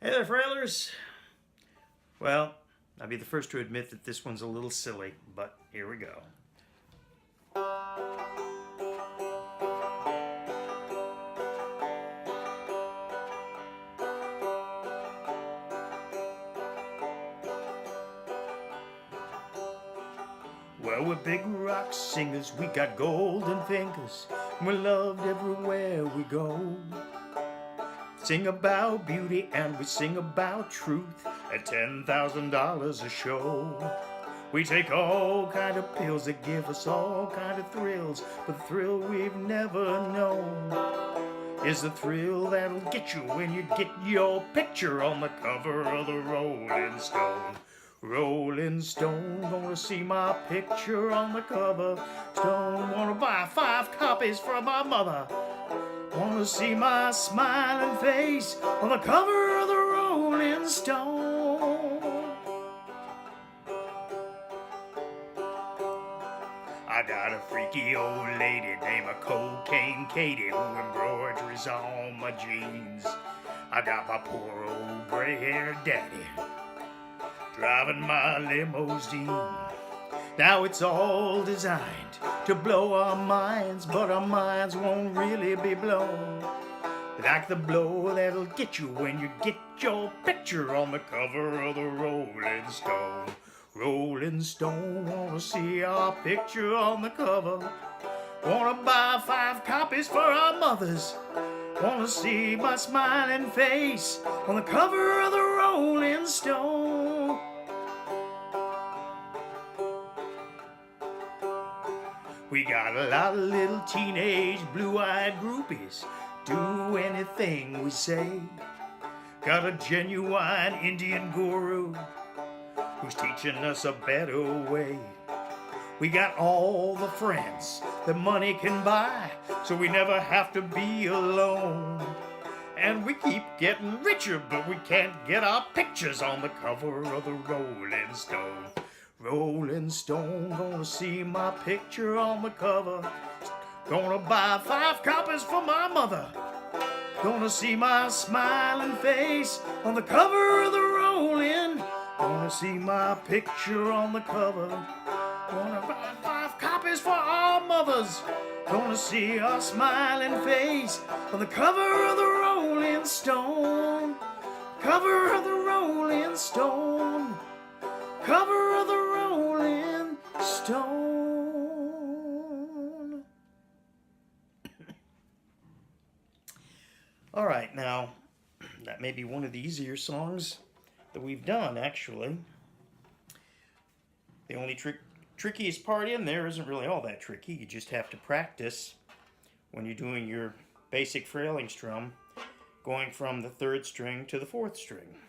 Hey there, Frailers. Well, I'll be the first to admit that this one's a little silly, but here we go. Well, we're big rock singers, we got golden fingers, we're loved everywhere we go. Sing about beauty and we sing about truth at $10,000 a show. We take all kind of pills that give us all kind of thrills, but the thrill we've never known is the thrill that'll get you when you get your picture on the cover of the Rolling Stone. Rolling Stone, gonna see my picture on the cover. Stone, wanna buy 5 copies for my mother. Wanna see my smiling face on the cover of the Rolling Stone. I got a freaky old lady named a Cocaine Katie who embroideries on my jeans. I got my poor old gray-haired daddy driving my limousine. Now it's all designed to blow our minds, but our minds won't really be blown like the blow that'll get you when you get your picture on the cover of the Rolling Stone. Rolling Stone, wanna see our picture on the cover. Wanna buy 5 copies for our mothers. Wanna see my smiling face on the cover of the Rolling Stone. We got a lot of little teenage blue-eyed groupies, do anything we say. Got a genuine Indian guru who's teaching us a better way. We got all the friends that money can buy, so we never have to be alone. And we keep getting richer, but we can't get our pictures on the cover of the Rolling Stone. Rolling Stone, gonna see my picture on the cover. Gonna buy 5 copies for my mother. Gonna see my smiling face on the cover of the Rolling. Gonna see my picture on the cover. Gonna buy 5 copies for our mothers. Gonna see our smiling face on the cover of the Rolling Stone. Cover of the Rolling Stone. Cover of the Rolling Stone. All right, now that may be one of the easier songs that we've done, actually. The only trickiest part in there isn't really all that tricky. You just have to practice when you're doing your basic Frailing strum, going from the 3rd string to the 4th string.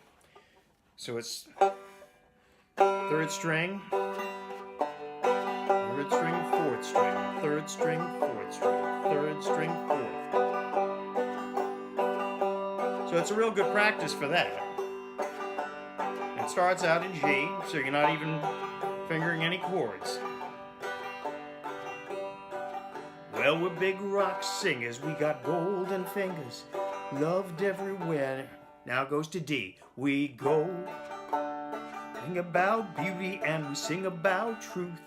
So it's 3rd string, 3rd string, 4th string, 3rd string, 4th string, 3rd string, 4th. So it's a real good practice for that. It starts out in G, so you're not even fingering any chords. Well, we're big rock singers, we got golden fingers, loved everywhere. Now it goes to D. We go. Sing about beauty and we sing about truth,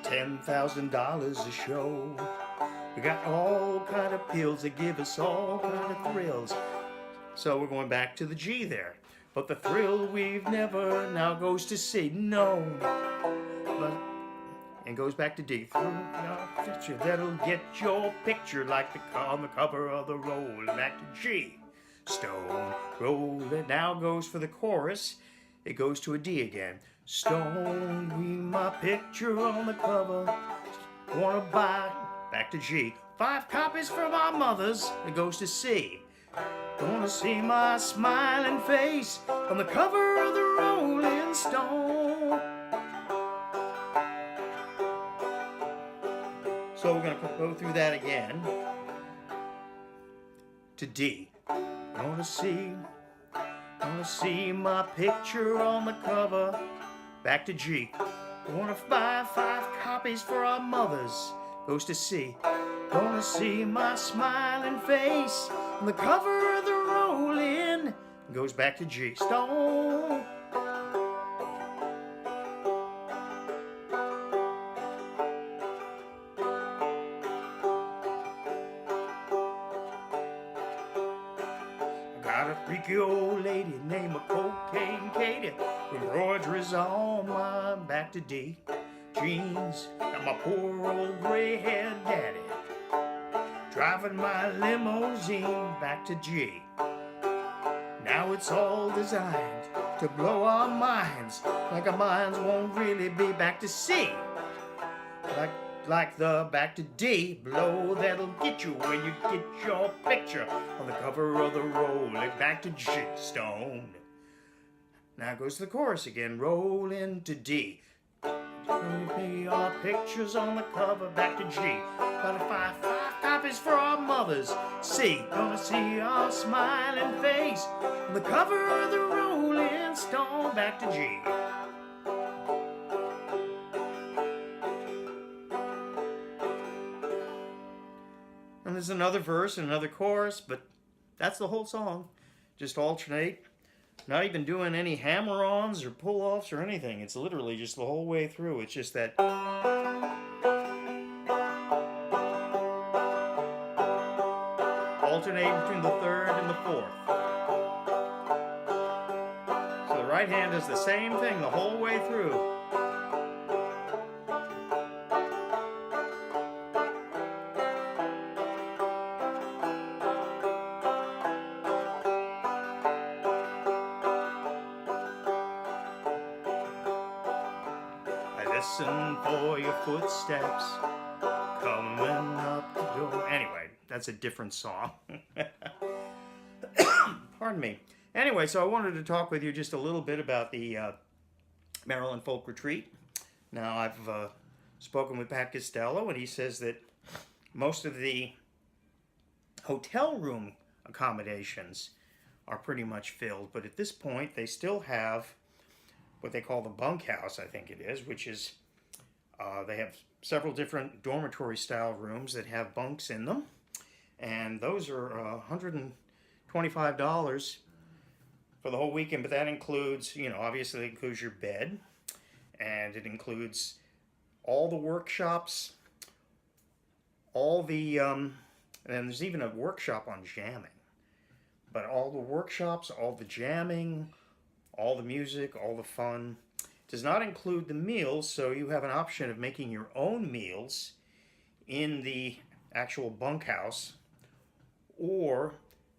$10,000 a show. We got all kind of pills that give us all kind of thrills. So we're going back to the G there. But the thrill we've never now goes to C. No. But, and goes back to D. Picture that'll get your picture like on the cover of the Rolling. Back to G. Stone, rolling. Now goes for the chorus. It goes to a D again. Stone, we my picture on the cover. Wanna buy, back to G, 5 copies for my mothers. It goes to C. Wanna see my smiling face on the cover of the Rolling Stone. So we're gonna go through that again. To D. Wanna see my picture on the cover. Back to G. Wanna buy 5 copies for our mothers. Goes to C. Gonna see my smiling face on the cover of the Rolling. goes back to G. Stone. Got a freaky old lady named Cocaine Katie, embroideries on my back to D. Jeans, got my poor old gray-haired daddy driving my limousine back to G. Now it's all designed to blow our minds, like our minds won't really be back to C. Like the back to D blow that'll get you when you get your picture on the cover of the Rolling back to G. Stone. Now goes the chorus again. Rolling to D. Our pictures on the cover back to G. Got five copies for our mothers. C. Gonna see our smiling face on the cover of the Rolling Stone back to G. And there's another verse and another chorus, but that's the whole song. Just alternate. Not even doing any hammer-ons or pull-offs or anything. It's literally just the whole way through. It's just that alternating between the third and the fourth. So the right hand does the same thing the whole way through. Listen for your footsteps coming up the door. Anyway, that's a different song. Pardon me. Anyway, so I wanted to talk with you just a little bit about the Maryland Folk Retreat. Now, I've spoken with Pat Costello, and he says that most of the hotel room accommodations are pretty much filled, but at this point, they still have what they call the bunkhouse, I think it is, which is, they have several different dormitory-style rooms that have bunks in them, and those are $125 for the whole weekend, but that includes, obviously it includes your bed, and it includes all the workshops, all the, and there's even a workshop on jamming, but all the workshops, all the jamming, all the music, all the fun. Does not include the meals, so you have an option of making your own meals in the actual bunkhouse, or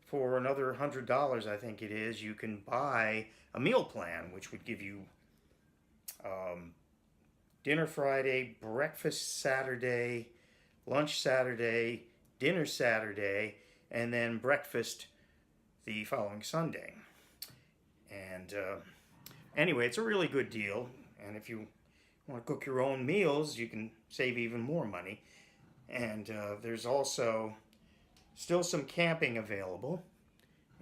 for another $100, I think it is, you can buy a meal plan, which would give you dinner Friday, breakfast Saturday, lunch Saturday, dinner Saturday, and then breakfast the following Sunday. And anyway, it's a really good deal, and if you want to cook your own meals, you can save even more money. And there's also still some camping available,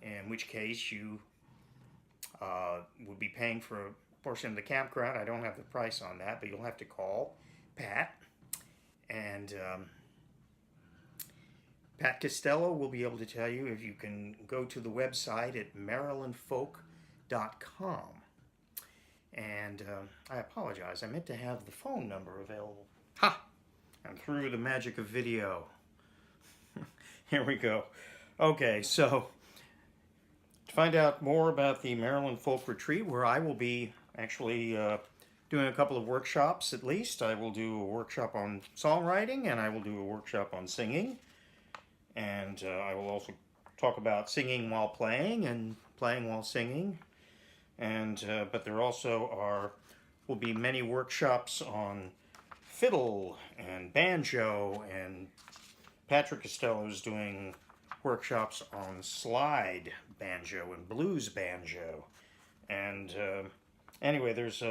in which case you would be paying for a portion of the campground. I don't have the price on that, but you'll have to call Pat, and Pat Costello will be able to tell you if you can go to the website at marylandfolk.com. And I apologize, I meant to have the phone number available. Ha! I'm through the magic of video. Here we go. Okay, so to find out more about the Maryland Folk Retreat, where I will be actually doing a couple of workshops at least. I will do a workshop on songwriting, and I will do a workshop on singing. And I will also talk about singing while playing and playing while singing. And but there also will be many workshops on fiddle and banjo, and Patrick Costello is doing workshops on slide banjo and blues banjo. And anyway, there's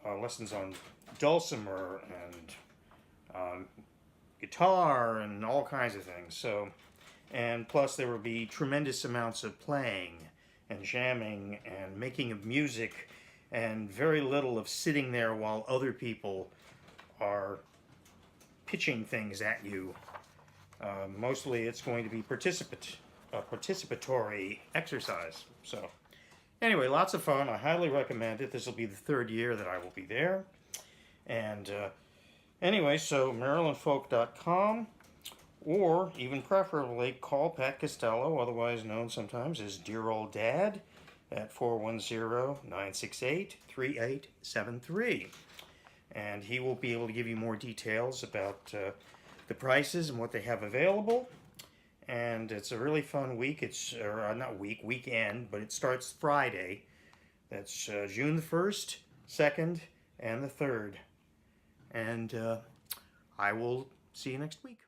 lessons on dulcimer and guitar and all kinds of things. So, and plus there will be tremendous amounts of playing and jamming and making of music, and very little of sitting there while other people are pitching things at you. Mostly it's going to be participatory exercise. So anyway, lots of fun. I highly recommend it. This will be the third year that I will be there. And anyway, so MarylandFolk.com, or even preferably call Pat Costello, otherwise known sometimes as Dear Old Dad, at 410-968-3873. And he will be able to give you more details about the prices and what they have available. And it's a really fun week. It's not weekend, but it starts Friday. That's June the 1st, 2nd, and the 3rd. And I will see you next week.